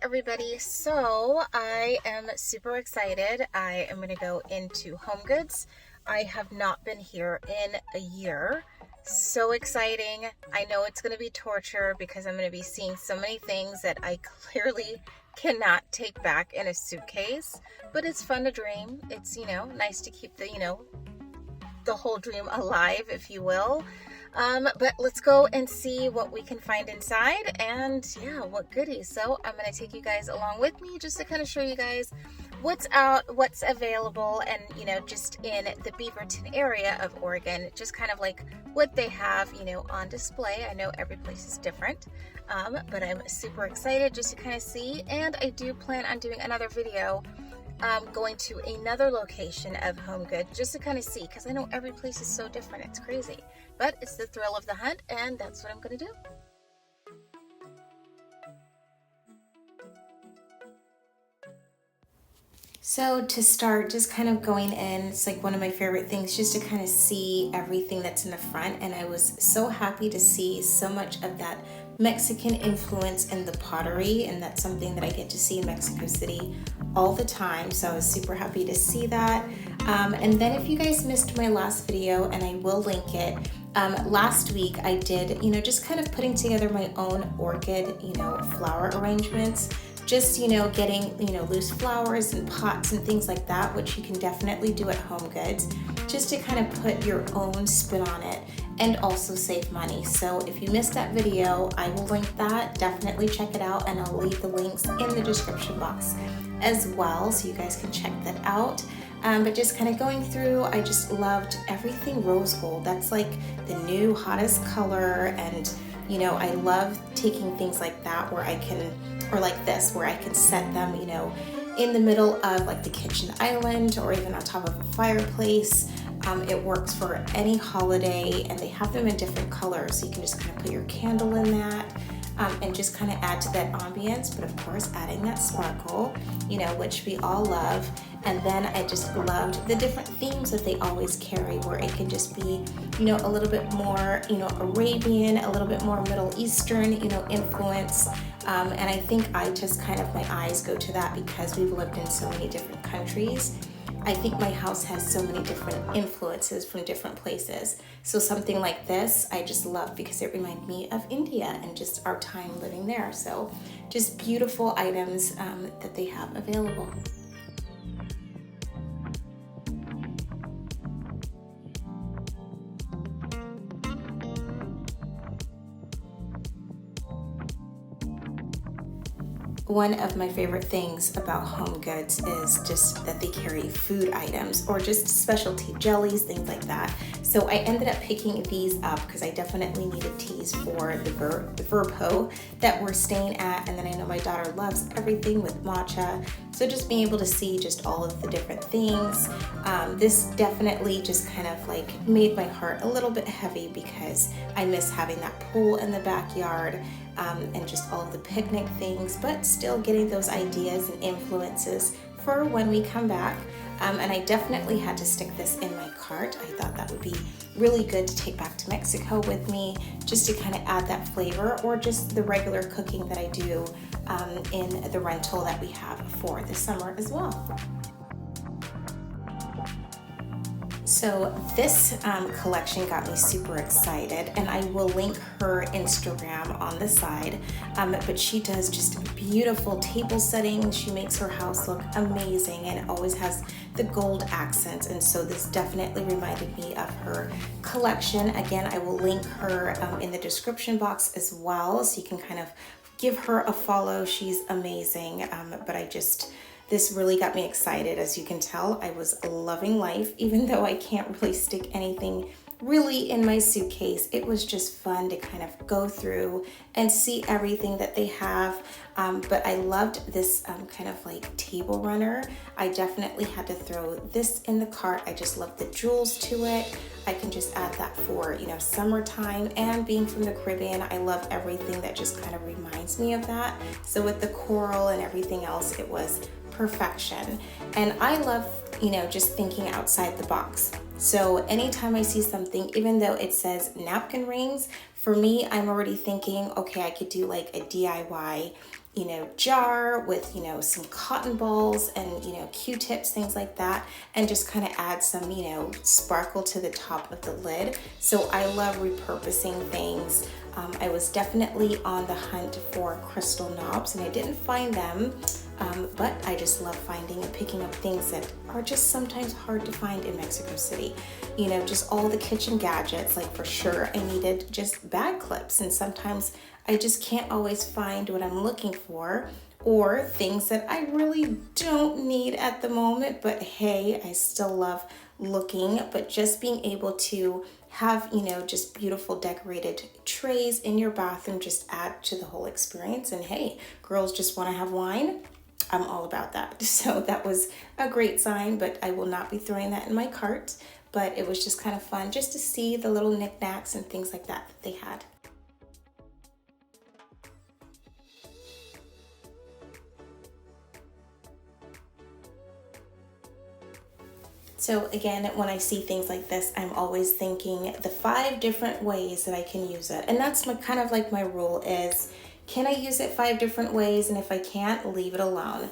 everybody. So I am super excited. I am going to go into HomeGoods. I have not been here in a year. So exciting. I know it's going to be torture because I'm going to be seeing so many things that I clearly cannot take back in a suitcase, but it's fun to dream. It's, nice to keep the whole dream alive, if you will. But let's go and see what we can find inside and yeah, what goodies. So I'm going to take you guys along with me just to kind of show you guys what's out, what's available, and just in the Beaverton area of Oregon, just kind of like what they have, on display. I know every place is different, but I'm super excited just to kind of see, and I do plan on doing another video going to another location of HomeGoods just to kind of see, because I know every place is so different. It's crazy, but it's the thrill of the hunt, and that's what I'm going to do. So to start, just kind of going in, it's like one of my favorite things just to kind of see everything that's in the front, and I was so happy to see so much of that Mexican influence in the pottery, and that's something that I get to see in Mexico City all the time, so I was super happy to see that. And then if you guys missed my last video, and I will link it, last week I did, just kind of putting together my own orchid, flower arrangements. Just, getting, loose flowers and pots and things like that, which you can definitely do at HomeGoods, just to kind of put your own spin on it and also save money. So if you missed that video, I will link that. Definitely check it out, and I'll leave the links in the description box as well, so you guys can check that out. But just kind of going through, I just loved everything rose gold. That's like the new hottest color, and I love taking things like that where I can, or like this, where I can set them, in the middle of like the kitchen island or even on top of a fireplace. It works for any holiday, and they have them in different colors, so you can just kind of put your candle in that. And just kind of add to that ambience, but of course adding that sparkle, which we all love. And then I just loved the different themes that they always carry, where it can just be, a little bit more, Arabian, a little bit more Middle Eastern, influence. And I think my eyes go to that because we've lived in so many different countries. I think my house has so many different influences from different places. So something like this, I just love because it reminds me of India and just our time living there. So just beautiful items that they have available. One of my favorite things about HomeGoods is just that they carry food items or just specialty jellies, things like that. So I ended up picking these up because I definitely needed teas for the Verpo that we're staying at, and then I know my daughter loves everything with matcha. So just being able to see just all of the different things, this definitely just kind of like made my heart a little bit heavy because I miss having that pool in the backyard. And just all of the picnic things, but still getting those ideas and influences for when we come back. And I definitely had to stick this in my cart. I thought that would be really good to take back to Mexico with me, just to kind of add that flavor, or just the regular cooking that I do in the rental that we have for the summer as well. So this collection got me super excited, and I will link her Instagram on the side, but she does just beautiful table settings. She makes her house look amazing, and it always has the gold accents, and so this definitely reminded me of her collection. Again, I will link her in the description box as well, so you can kind of give her a follow. She's amazing, but this really got me excited. As you can tell, I was loving life, even though I can't really stick anything really in my suitcase. It was just fun to kind of go through and see everything that they have. But I loved this kind of like table runner. I definitely had to throw this in the cart. I just love the jewels to it. I can just add that for, summertime, and being from the Caribbean, I love everything that just kind of reminds me of that. So with the coral and everything else, it was perfection. And I love, just thinking outside the box. So anytime I see something, even though it says napkin rings, for me, I'm already thinking, okay, I could do like a DIY, jar with, some cotton balls and, Q-tips, things like that, and just kind of add some, sparkle to the top of the lid. So I love repurposing things. I was definitely on the hunt for crystal knobs and I didn't find them, but I just love finding and picking up things that are just sometimes hard to find in Mexico City. Just all the kitchen gadgets, like for sure I needed just bag clips, and sometimes I just can't always find what I'm looking for, or things that I really don't need at the moment, but hey, I still love looking. But just being able to have, just beautiful decorated trays in your bathroom just add to the whole experience. And hey, girls just want to have wine, I'm all about that. So that was a great sign, but I will not be throwing that in my cart. But it was just kind of fun just to see the little knickknacks and things like that they had. So again, when I see things like this, I'm always thinking the 5 different ways that I can use it. And that's kind of like my rule is, can I use it 5 different ways? And if I can't, leave it alone.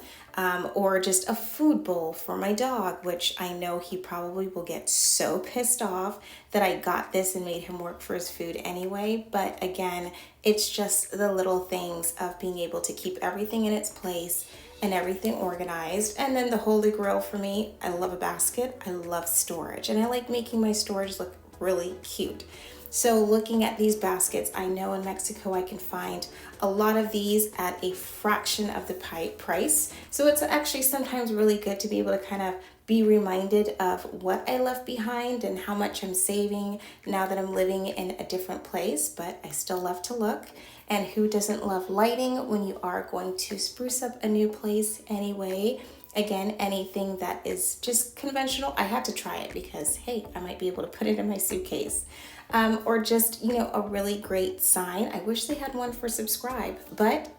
Or just a food bowl for my dog, which I know he probably will get so pissed off that I got this and made him work for his food anyway. But again, it's just the little things of being able to keep everything in its place and everything organized. And then the holy grail for me, I love a basket. I love storage, and I like making my storage look really cute. So looking at these baskets, I know in Mexico I can find a lot of these at a fraction of the price. So it's actually sometimes really good to be able to kind of be reminded of what I left behind and how much I'm saving now that I'm living in a different place, but I still love to look. And who doesn't love lighting when you are going to spruce up a new place anyway? Again, anything that is just conventional, I had to try it because, hey, I might be able to put it in my suitcase. Or just, a really great sign. I wish they had one for subscribe, but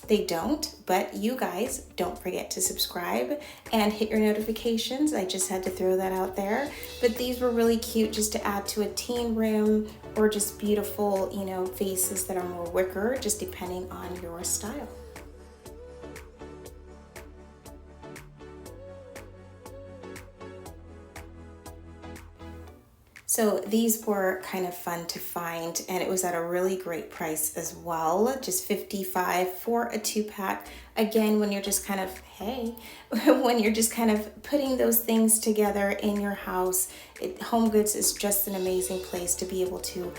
they don't. But you guys, don't forget to subscribe and hit your notifications. I just had to throw that out there. But these were really cute just to add to a teen room, or just beautiful, vases that are more wicker, just depending on your style. So these were kind of fun to find, and it was at a really great price as well, just $55 for a 2-pack. Again, when you're just kind of, when you're just kind of putting those things together in your house, HomeGoods is just an amazing place to be able to,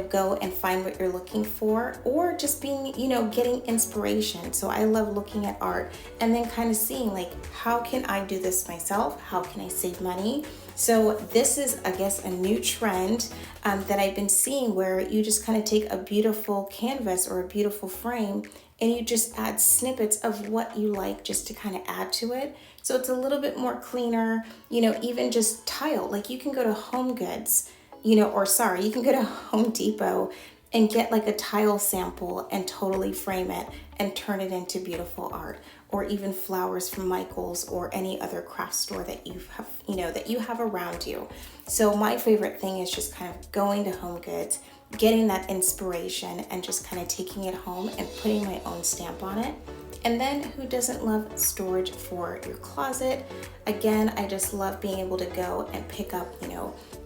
go and find what you're looking for, or just being, getting inspiration. So I love looking at art and then kind of seeing like, how can I do this myself? How can I save money? So this is, I guess, a new trend that I've been seeing, where you just kind of take a beautiful canvas or a beautiful frame and you just add snippets of what you like just to kind of add to it. So it's a little bit more cleaner, even just tile. Like you can go to HomeGoods, you can go to Home Depot and get like a tile sample and totally frame it and turn it into beautiful art, or even flowers from Michael's or any other craft store that you have around you. So my favorite thing is just kind of going to HomeGoods, getting that inspiration and just kind of taking it home and putting my own stamp on it. And then who doesn't love storage for your closet? Again, I just love being able to go and pick up,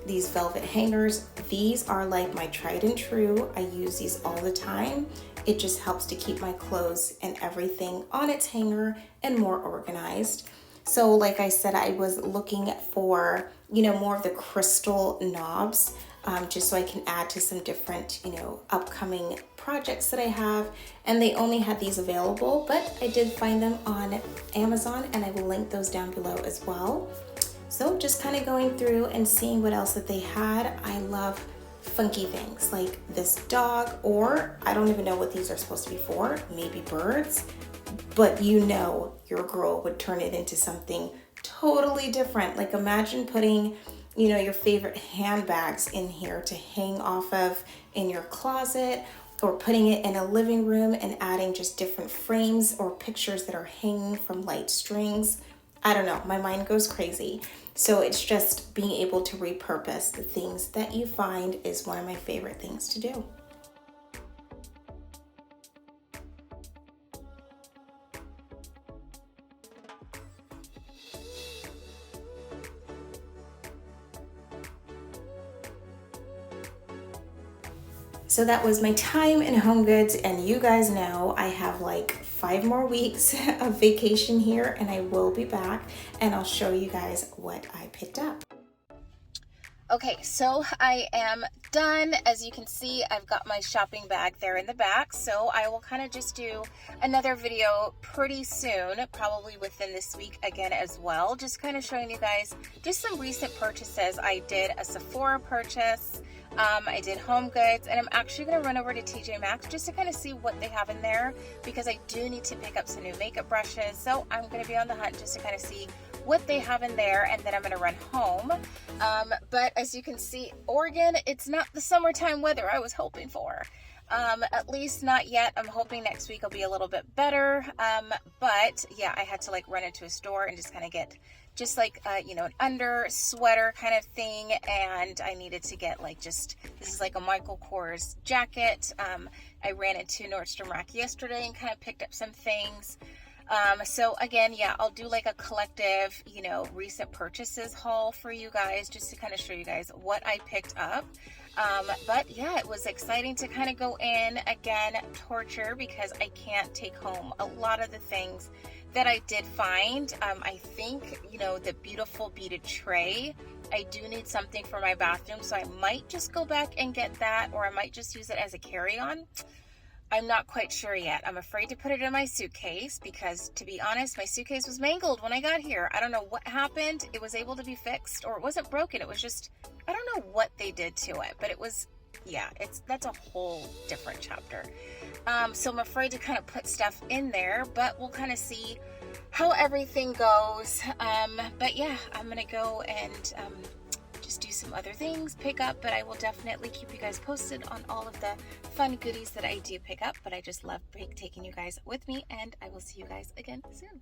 these velvet hangers. These are like my tried and true. I use these all the time. It just helps to keep my clothes and everything on its hanger and more organized. So like I said, I was looking for, more of the crystal knobs, just so I can add to some different, upcoming projects that I have. And they only had these available, but I did find them on Amazon, and I will link those down below as well. So just kind of going through and seeing what else that they had. I love funky things like this dog, or I don't even know what these are supposed to be for, maybe birds, but your girl would turn it into something totally different. Like imagine putting, your favorite handbags in here to hang off of in your closet, or putting it in a living room and adding just different frames or pictures that are hanging from light strings. I don't know, my mind goes crazy. So it's just being able to repurpose the things that you find is one of my favorite things to do. So that was my time in HomeGoods, and you guys know I have like 5 more weeks of vacation here, and I will be back and I'll show you guys what I picked up. Okay, so I am done. As you can see, I've got my shopping bag there in the back, so I will kind of just do another video pretty soon, probably within this week again as well, just kind of showing you guys just some recent purchases. I did a Sephora purchase, I did HomeGoods, and I'm actually going to run over to TJ Maxx just to kind of see what they have in there, because I do need to pick up some new makeup brushes, so I'm going to be on the hunt just to kind of see what they have in there, and then I'm going to run home. But as you can see, Oregon, it's not the summertime weather I was hoping for. At least not yet. I'm hoping next week will be a little bit better. But yeah, I had to like run into a store and just kind of get just like, you know, an under sweater kind of thing. And I needed to get like this is like a Michael Kors jacket. I ran into Nordstrom Rack yesterday and kind of picked up some things. So again, yeah, I'll do like a collective, you know, recent purchases haul for you guys, just to kind of show you guys what I picked up. But yeah, it was exciting to kind of go in again, torture, because I can't take home a lot of the things that I did find. I think, you know, the beautiful beaded tray, I do need something for my bathroom, so I might just go back and get that, or I might just use it as a carry-on. I'm not quite sure yet. I'm afraid to put it in my suitcase because, to be honest, my suitcase was mangled when I got here. I don't know what happened. It was able to be fixed, or it wasn't broken. It was just, I don't know what they did to it, but it was, yeah, that's a whole different chapter. So I'm afraid to kind of put stuff in there, but we'll kind of see how everything goes. But yeah, I'm going to go and just do some other things, pick up, but I will definitely keep you guys posted on all of the fun goodies that I do pick up. But I just love taking you guys with me, and I will see you guys again soon.